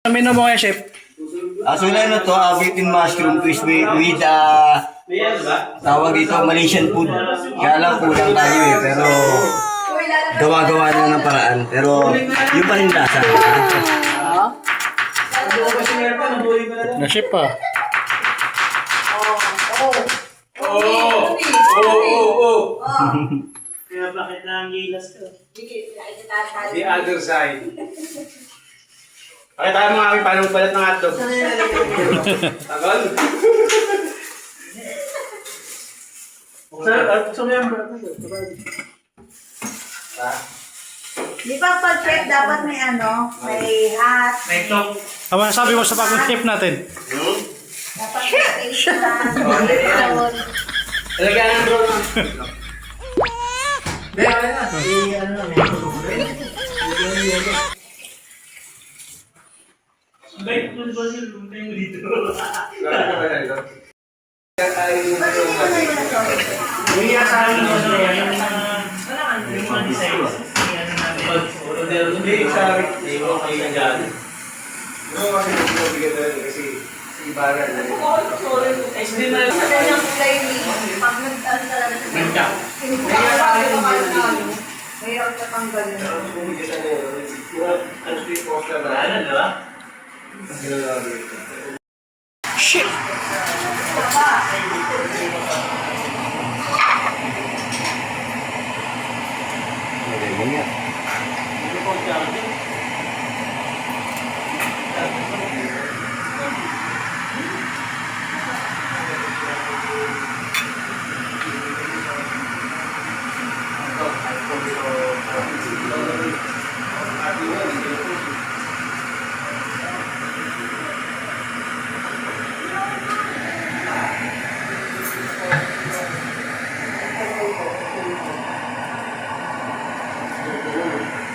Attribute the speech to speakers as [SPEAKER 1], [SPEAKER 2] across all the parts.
[SPEAKER 1] Menu mo kaya, chef?
[SPEAKER 2] Sulay na to, bitin mushroom twist with tawag dito, Malaysian food. Kaya lang kulang tayo eh, pero gawa-gawa na ng paraan. Pero yun pa rin lasa.
[SPEAKER 1] Na chef pa.
[SPEAKER 3] Kaya bakit nangilas ka? The other side. Pakita mo nga kami paano balat ng hotdog. Tagal. Sir, gusto mo yan ba?
[SPEAKER 4] Di ba pag chef dapat may may hat.
[SPEAKER 3] May talk.
[SPEAKER 1] Ano sabi mo sa bagong chef natin?
[SPEAKER 4] Dapat may station.
[SPEAKER 3] Talagyan ng drone. Bakit mo ba yung lumpay mo dito? Hindi sa amin yung mga designs. Hindi sa amin. Hindi ko kayo na dyan. Hindi ko kasi bigyan na rin kasi ibaran na rin. Hindi na rin.
[SPEAKER 4] Pag nagtan talaga sa
[SPEAKER 3] Nagtap.
[SPEAKER 4] mayroon ka pang ganun.
[SPEAKER 3] Ano, di ba?
[SPEAKER 1] Shit!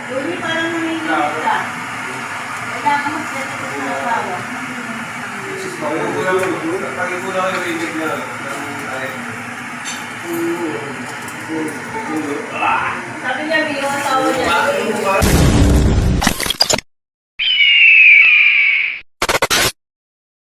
[SPEAKER 4] Hindi parang nanginginig ka. Kailangan ka mag-set up sa asawa. Sabi niya, may yung asawa niya.